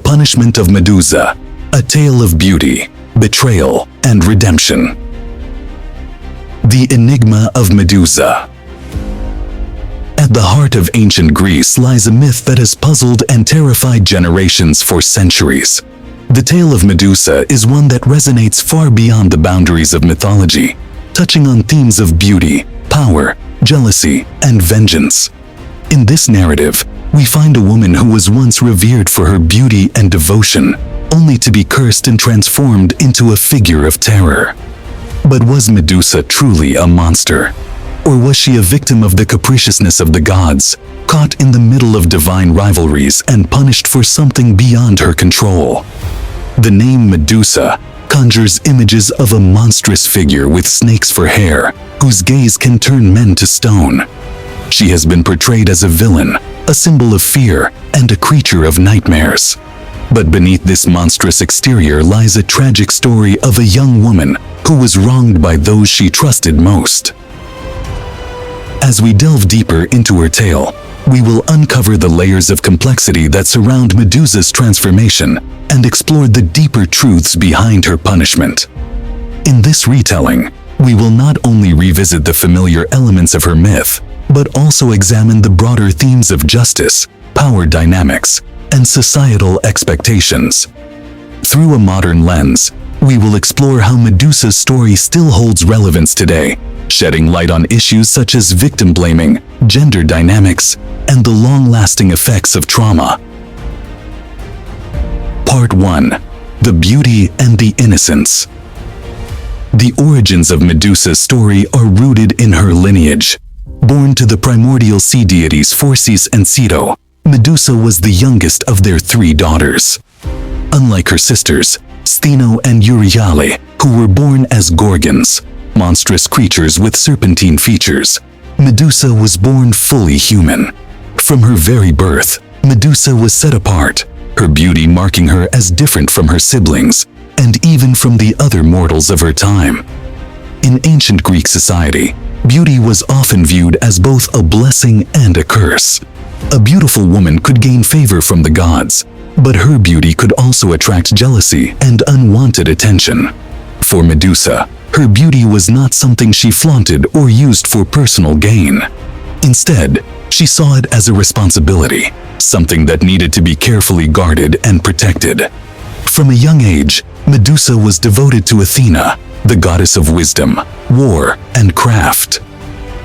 Punishment of Medusa, a tale of beauty, betrayal, and redemption. The Enigma of Medusa. At the heart of ancient Greece lies a myth that has puzzled and terrified generations for centuries. The tale of Medusa is one that resonates far beyond the boundaries of mythology, touching on themes of beauty, power, jealousy, and vengeance. In this narrative, we find a woman who was once revered for her beauty and devotion, only to be cursed and transformed into a figure of terror. But was Medusa truly a monster? Or was she a victim of the capriciousness of the gods, caught in the middle of divine rivalries and punished for something beyond her control? The name Medusa conjures images of a monstrous figure with snakes for hair, whose gaze can turn men to stone. She has been portrayed as a villain, a symbol of fear, and a creature of nightmares. But beneath this monstrous exterior lies a tragic story of a young woman who was wronged by those she trusted most. As we delve deeper into her tale, we will uncover the layers of complexity that surround Medusa's transformation and explore the deeper truths behind her punishment. In this retelling, we will not only revisit the familiar elements of her myth, but also examine the broader themes of justice, power dynamics, and societal expectations. Through a modern lens, we will explore how Medusa's story still holds relevance today, shedding light on issues such as victim blaming, gender dynamics, and the long-lasting effects of trauma. Part 1. The Beauty and the Innocence. The origins of Medusa's story are rooted in her lineage. Born to the primordial sea deities Perseus and Ceto, Medusa was the youngest of their 3 daughters. Unlike her sisters, Stheno and Euryale, who were born as Gorgons, monstrous creatures with serpentine features, Medusa was born fully human. From her very birth, Medusa was set apart, her beauty marking her as different from her siblings, and even from the other mortals of her time. In ancient Greek society, beauty was often viewed as both a blessing and a curse. A beautiful woman could gain favor from the gods, but her beauty could also attract jealousy and unwanted attention. For Medusa, her beauty was not something she flaunted or used for personal gain. Instead, she saw it as a responsibility, something that needed to be carefully guarded and protected. From a young age, Medusa was devoted to Athena, the goddess of wisdom, war, and craft.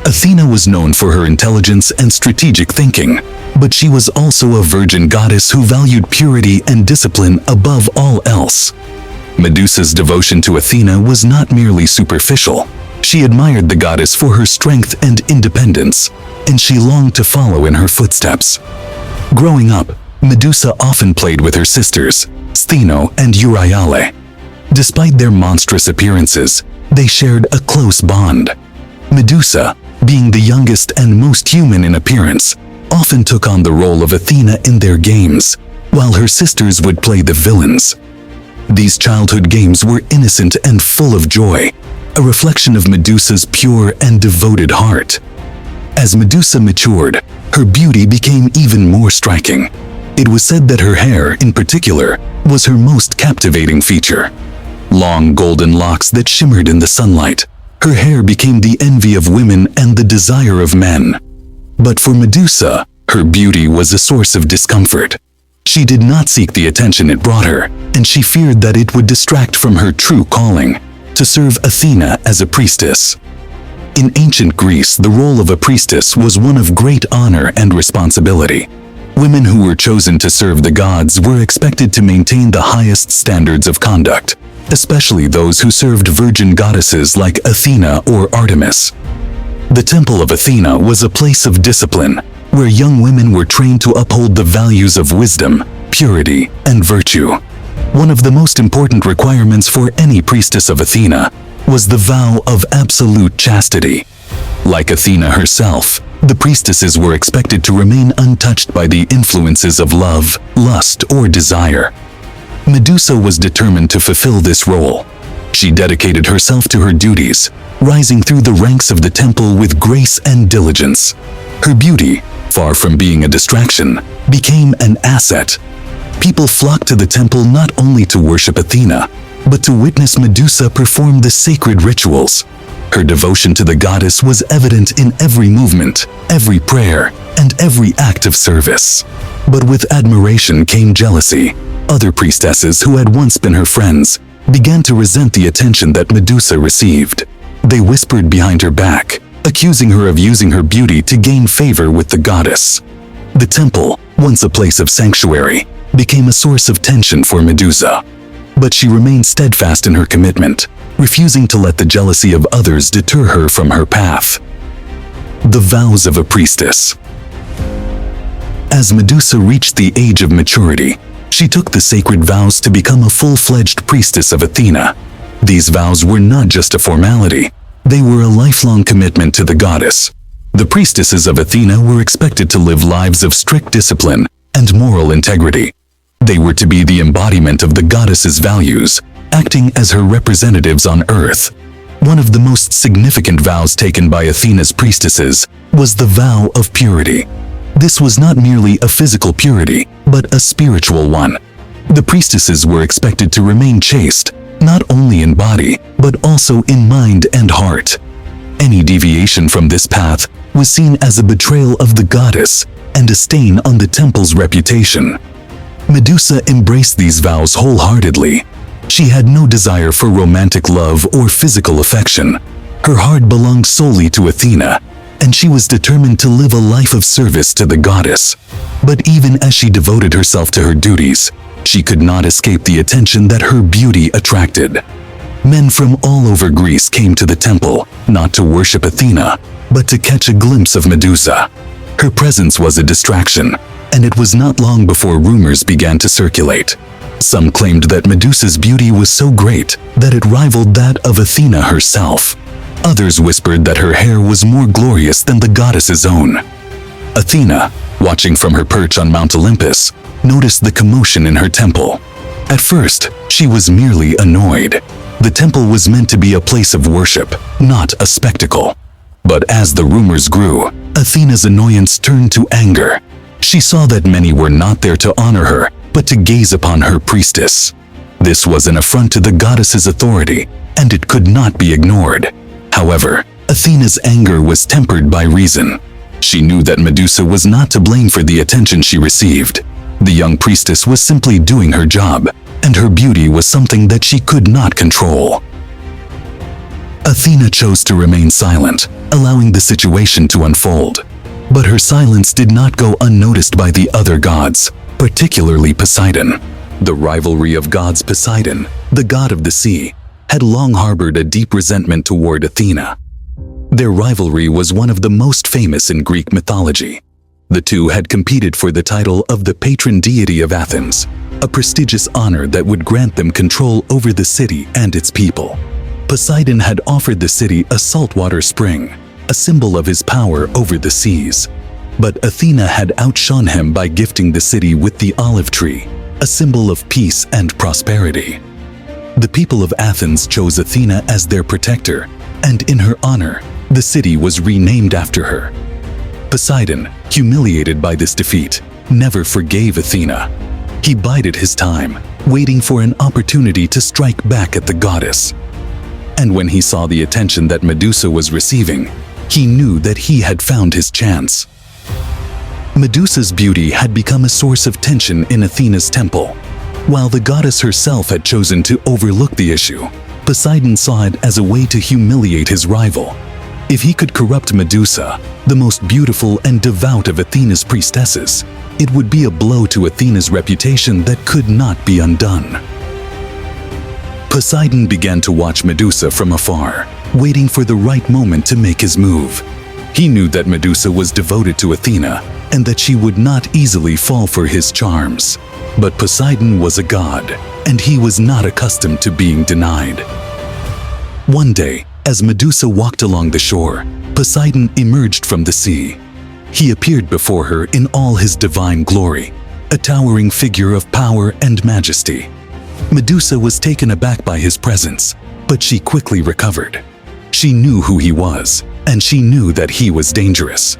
Athena was known for her intelligence and strategic thinking, but she was also a virgin goddess who valued purity and discipline above all else. Medusa's devotion to Athena was not merely superficial. She admired the goddess for her strength and independence, and she longed to follow in her footsteps. Growing up, Medusa often played with her sisters, Stheno and Euryale. Despite their monstrous appearances, they shared a close bond. Medusa, being the youngest and most human in appearance, often took on the role of Athena in their games, while her sisters would play the villains. These childhood games were innocent and full of joy, a reflection of Medusa's pure and devoted heart. As Medusa matured, her beauty became even more striking. It was said that her hair, in particular, was her most captivating feature. Long golden locks that shimmered in the sunlight, her hair became the envy of women and the desire of men. But for Medusa, her beauty was a source of discomfort. She did not seek the attention it brought her, and she feared that it would distract from her true calling, to serve Athena as a priestess. In ancient Greece, the role of a priestess was one of great honor and responsibility. Women who were chosen to serve the gods were expected to maintain the highest standards of conduct, especially those who served virgin goddesses like Athena or Artemis. The Temple of Athena was a place of discipline, where young women were trained to uphold the values of wisdom, purity, and virtue. One of the most important requirements for any priestess of Athena was the vow of absolute chastity. Like Athena herself, the priestesses were expected to remain untouched by the influences of love, lust, or desire. Medusa was determined to fulfill this role. She dedicated herself to her duties, rising through the ranks of the temple with grace and diligence. Her beauty, far from being a distraction, became an asset. People flocked to the temple not only to worship Athena, but to witness Medusa perform the sacred rituals. Her devotion to the goddess was evident in every movement, every prayer, and every act of service. But with admiration came jealousy. Other priestesses who had once been her friends began to resent the attention that Medusa received. They whispered behind her back, accusing her of using her beauty to gain favor with the goddess. The temple, once a place of sanctuary, became a source of tension for Medusa. But she remained steadfast in her commitment, refusing to let the jealousy of others deter her from her path. The vows of a priestess. As Medusa reached the age of maturity, she took the sacred vows to become a full-fledged priestess of Athena. These vows were not just a formality, they were a lifelong commitment to the goddess. The priestesses of Athena were expected to live lives of strict discipline and moral integrity. They were to be the embodiment of the goddess's values, acting as her representatives on earth. One of the most significant vows taken by Athena's priestesses was the vow of purity. This was not merely a physical purity, but a spiritual one. The priestesses were expected to remain chaste, not only in body, but also in mind and heart. Any deviation from this path was seen as a betrayal of the goddess and a stain on the temple's reputation. Medusa embraced these vows wholeheartedly. She had no desire for romantic love or physical affection. Her heart belonged solely to Athena, and she was determined to live a life of service to the goddess. But even as she devoted herself to her duties, she could not escape the attention that her beauty attracted. Men from all over Greece came to the temple, not to worship Athena, but to catch a glimpse of Medusa. Her presence was a distraction, and it was not long before rumors began to circulate. Some claimed that Medusa's beauty was so great that it rivaled that of Athena herself. Others whispered that her hair was more glorious than the goddess's own. Athena, watching from her perch on Mount Olympus, noticed the commotion in her temple. At first, she was merely annoyed. The temple was meant to be a place of worship, not a spectacle. But as the rumors grew, Athena's annoyance turned to anger. She saw that many were not there to honor her, but to gaze upon her priestess. This was an affront to the goddess's authority, and it could not be ignored. However, Athena's anger was tempered by reason. She knew that Medusa was not to blame for the attention she received. The young priestess was simply doing her job, and her beauty was something that she could not control. Athena chose to remain silent, allowing the situation to unfold. But her silence did not go unnoticed by the other gods, particularly Poseidon. The rivalry of gods Poseidon, the god of the sea, had long harbored a deep resentment toward Athena. Their rivalry was one of the most famous in Greek mythology. The two had competed for the title of the patron deity of Athens, a prestigious honor that would grant them control over the city and its people. Poseidon had offered the city a saltwater spring, a symbol of his power over the seas. But Athena had outshone him by gifting the city with the olive tree, a symbol of peace and prosperity. The people of Athens chose Athena as their protector, and in her honor, the city was renamed after her. Poseidon, humiliated by this defeat, never forgave Athena. He bided his time, waiting for an opportunity to strike back at the goddess. And when he saw the attention that Medusa was receiving, he knew that he had found his chance. Medusa's beauty had become a source of tension in Athena's temple. While the goddess herself had chosen to overlook the issue, Poseidon saw it as a way to humiliate his rival. If he could corrupt Medusa, the most beautiful and devout of Athena's priestesses, it would be a blow to Athena's reputation that could not be undone. Poseidon began to watch Medusa from afar, waiting for the right moment to make his move. He knew that Medusa was devoted to Athena and that she would not easily fall for his charms. But Poseidon was a god, and he was not accustomed to being denied. One day, as Medusa walked along the shore, Poseidon emerged from the sea. He appeared before her in all his divine glory, a towering figure of power and majesty. Medusa was taken aback by his presence, but she quickly recovered. She knew who he was, and she knew that he was dangerous.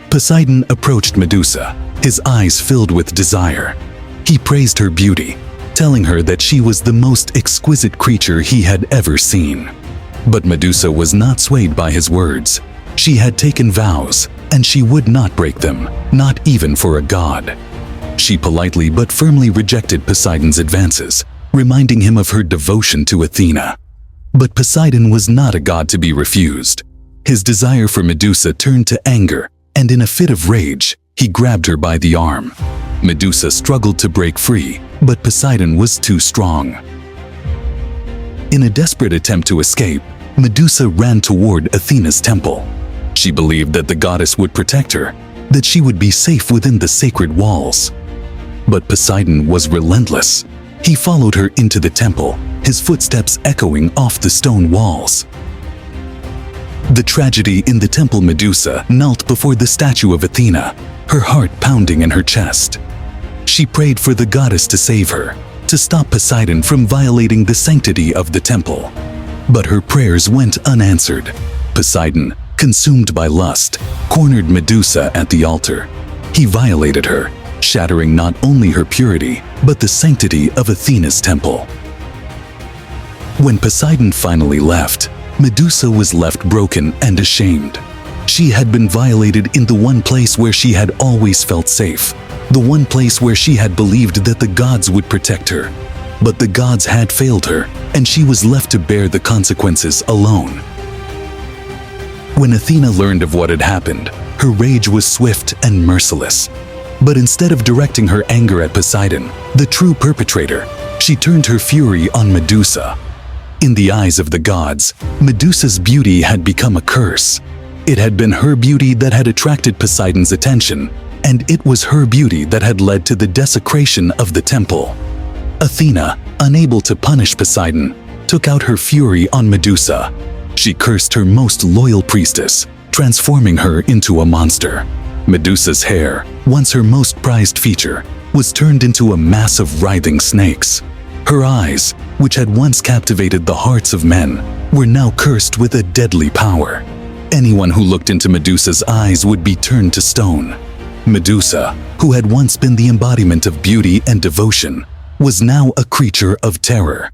Poseidon approached Medusa, his eyes filled with desire. He praised her beauty, telling her that she was the most exquisite creature he had ever seen. But Medusa was not swayed by his words. She had taken vows, and she would not break them, not even for a god. She politely but firmly rejected Poseidon's advances, reminding him of her devotion to Athena. But Poseidon was not a god to be refused. His desire for Medusa turned to anger, and in a fit of rage, he grabbed her by the arm. Medusa struggled to break free, but Poseidon was too strong. In a desperate attempt to escape, Medusa ran toward Athena's temple. She believed that the goddess would protect her, that she would be safe within the sacred walls. But Poseidon was relentless. He followed her into the temple, his footsteps echoing off the stone walls. The tragedy in the temple, Medusa knelt before the statue of Athena, her heart pounding in her chest. She prayed for the goddess to save her, to stop Poseidon from violating the sanctity of the temple. But her prayers went unanswered. Poseidon, consumed by lust, cornered Medusa at the altar. He violated her, shattering not only her purity, but the sanctity of Athena's temple. When Poseidon finally left, Medusa was left broken and ashamed. She had been violated in the one place where she had always felt safe, the one place where she had believed that the gods would protect her. But the gods had failed her, and she was left to bear the consequences alone. When Athena learned of what had happened, her rage was swift and merciless. But instead of directing her anger at Poseidon, the true perpetrator, she turned her fury on Medusa. In the eyes of the gods, Medusa's beauty had become a curse. It had been her beauty that had attracted Poseidon's attention, and it was her beauty that had led to the desecration of the temple. Athena, unable to punish Poseidon, took out her fury on Medusa. She cursed her most loyal priestess, transforming her into a monster. Medusa's hair, once her most prized feature, was turned into a mass of writhing snakes. Her eyes, which had once captivated the hearts of men, were now cursed with a deadly power. Anyone who looked into Medusa's eyes would be turned to stone. Medusa, who had once been the embodiment of beauty and devotion, was now a creature of terror.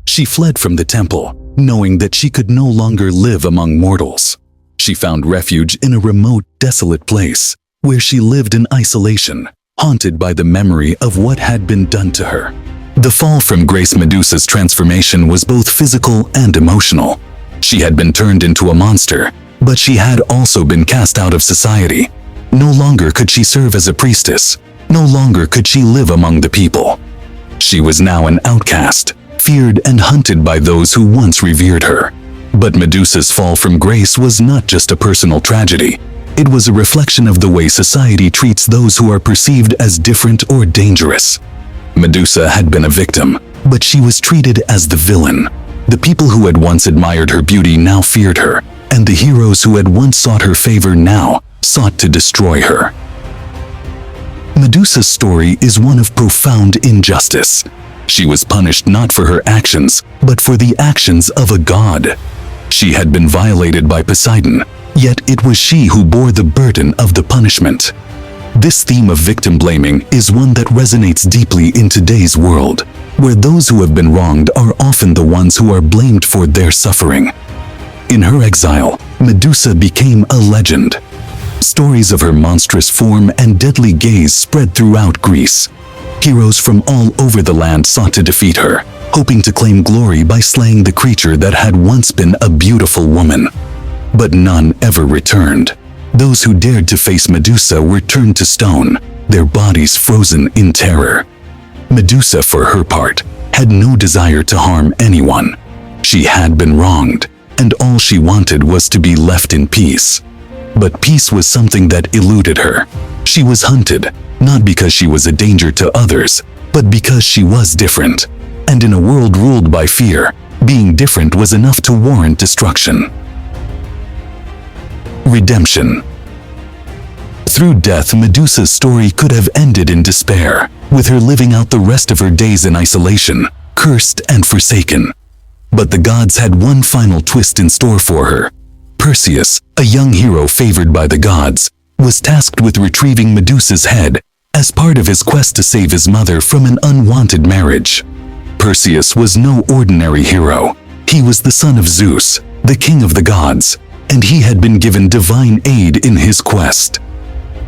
She fled from the temple, knowing that she could no longer live among mortals. She found refuge in a remote, desolate place, where she lived in isolation, haunted by the memory of what had been done to her. The fall from grace. Medusa's transformation was both physical and emotional. She had been turned into a monster, but she had also been cast out of society. No longer could she serve as a priestess. No longer could she live among the people. She was now an outcast, feared and hunted by those who once revered her. But Medusa's fall from grace was not just a personal tragedy. It was a reflection of the way society treats those who are perceived as different or dangerous. Medusa had been a victim, but she was treated as the villain. The people who had once admired her beauty now feared her, and the heroes who had once sought her favor now sought to destroy her. Medusa's story is one of profound injustice. She was punished not for her actions, but for the actions of a god. She had been violated by Poseidon, yet it was she who bore the burden of the punishment. This theme of victim blaming is one that resonates deeply in today's world, where those who have been wronged are often the ones who are blamed for their suffering. In her exile, Medusa became a legend. Stories of her monstrous form and deadly gaze spread throughout Greece. Heroes from all over the land sought to defeat her, hoping to claim glory by slaying the creature that had once been a beautiful woman. But none ever returned. Those who dared to face Medusa were turned to stone, their bodies frozen in terror. Medusa, for her part, had no desire to harm anyone. She had been wronged, and all she wanted was to be left in peace. But peace was something that eluded her. She was hunted, not because she was a danger to others, but because she was different. And in a world ruled by fear, being different was enough to warrant destruction. Redemption. Through death, Medusa's story could have ended in despair, with her living out the rest of her days in isolation, cursed and forsaken. But the gods had one final twist in store for her. Perseus, a young hero favored by the gods, was tasked with retrieving Medusa's head as part of his quest to save his mother from an unwanted marriage. Perseus was no ordinary hero. He was the son of Zeus, the king of the gods, and he had been given divine aid in his quest.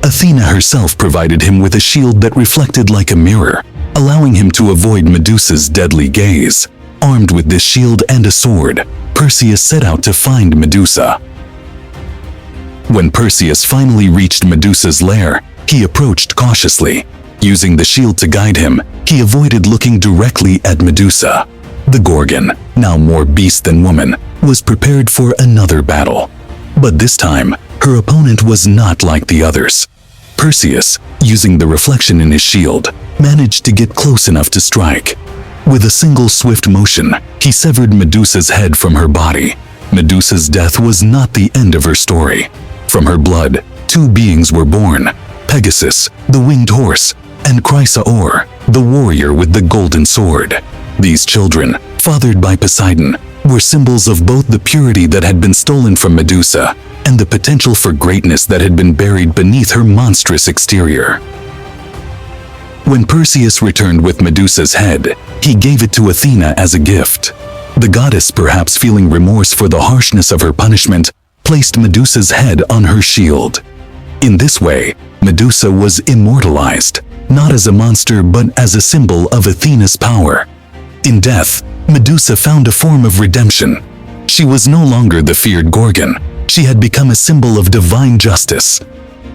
Athena herself provided him with a shield that reflected like a mirror, allowing him to avoid Medusa's deadly gaze. Armed with this shield and a sword, Perseus set out to find Medusa. When Perseus finally reached Medusa's lair, he approached cautiously. Using the shield to guide him, he avoided looking directly at Medusa. The Gorgon, now more beast than woman, was prepared for another battle. But this time, her opponent was not like the others. Perseus, using the reflection in his shield, managed to get close enough to strike. With a single swift motion, he severed Medusa's head from her body. Medusa's death was not the end of her story. From her blood, two beings were born: Pegasus, the winged horse, and Chrysaor, the warrior with the golden sword. These children, fathered by Poseidon, were symbols of both the purity that had been stolen from Medusa and the potential for greatness that had been buried beneath her monstrous exterior. When Perseus returned with Medusa's head, he gave it to Athena as a gift. The goddess, perhaps feeling remorse for the harshness of her punishment, placed Medusa's head on her shield. In this way, Medusa was immortalized, not as a monster but as a symbol of Athena's power. In death, Medusa found a form of redemption. She was no longer the feared Gorgon. She had become a symbol of divine justice.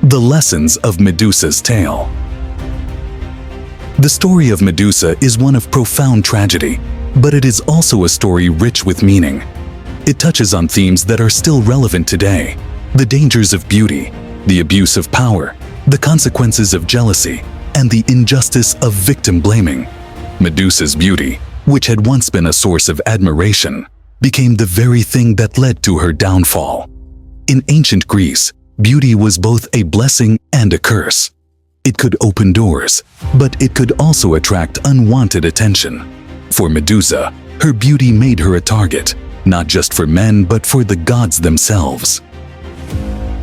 The lessons of Medusa's tale. The story of Medusa is one of profound tragedy, but it is also a story rich with meaning. It touches on themes that are still relevant today: the dangers of beauty, the abuse of power, the consequences of jealousy, and the injustice of victim blaming. Medusa's beauty, which had once been a source of admiration, became the very thing that led to her downfall. In ancient Greece, beauty was both a blessing and a curse. It could open doors, but it could also attract unwanted attention. For Medusa, her beauty made her a target, not just for men but for the gods themselves.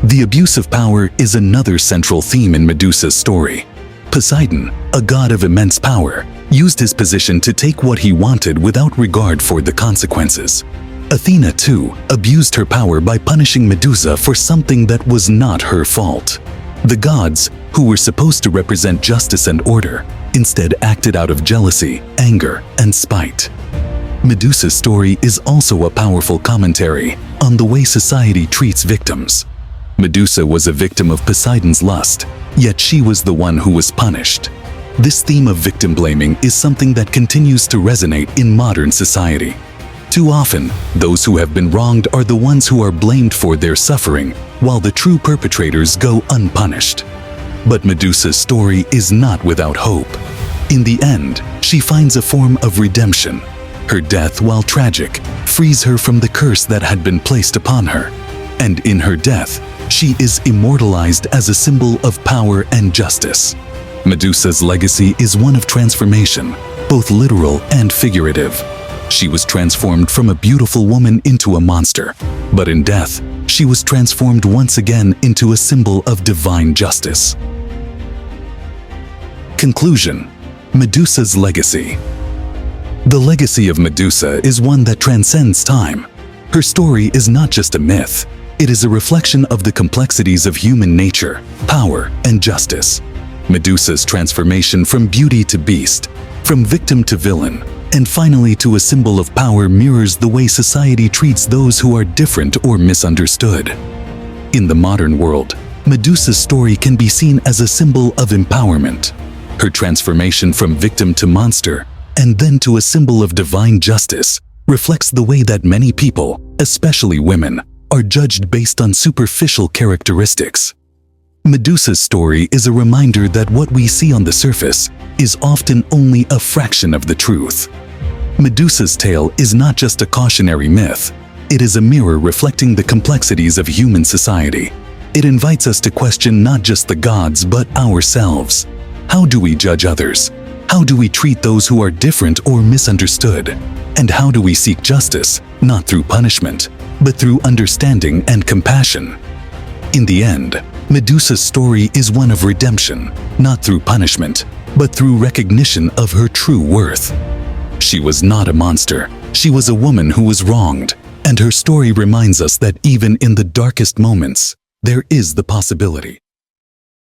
The abuse of power is another central theme in Medusa's story. Poseidon, a god of immense power, used his position to take what he wanted without regard for the consequences. Athena, too, abused her power by punishing Medusa for something that was not her fault. The gods, who were supposed to represent justice and order, instead acted out of jealousy, anger, and spite. Medusa's story is also a powerful commentary on the way society treats victims. Medusa was a victim of Poseidon's lust, yet she was the one who was punished. This theme of victim blaming is something that continues to resonate in modern society. Too often, those who have been wronged are the ones who are blamed for their suffering, while the true perpetrators go unpunished. But Medusa's story is not without hope. In the end, she finds a form of redemption. Her death, while tragic, frees her from the curse that had been placed upon her. And in her death, she is immortalized as a symbol of power and justice. Medusa's legacy is one of transformation, both literal and figurative. She was transformed from a beautiful woman into a monster, but in death, she was transformed once again into a symbol of divine justice. Conclusion: Medusa's legacy. The legacy of Medusa is one that transcends time. Her story is not just a myth. It is a reflection of the complexities of human nature, power, and justice. Medusa's transformation from beauty to beast, from victim to villain, and finally to a symbol of power mirrors the way society treats those who are different or misunderstood. In the modern world, Medusa's story can be seen as a symbol of empowerment. Her transformation from victim to monster, and then to a symbol of divine justice, reflects the way that many people, especially women, are judged based on superficial characteristics. Medusa's story is a reminder that what we see on the surface is often only a fraction of the truth. Medusa's tale is not just a cautionary myth. It is a mirror reflecting the complexities of human society. It invites us to question not just the gods but ourselves. How do we judge others? How do we treat those who are different or misunderstood? And how do we seek justice, not through punishment, but through understanding and compassion? In the end, Medusa's story is one of redemption, not through punishment, but through recognition of her true worth. She was not a monster. She was a woman who was wronged, and her story reminds us that even in the darkest moments, there is the possibility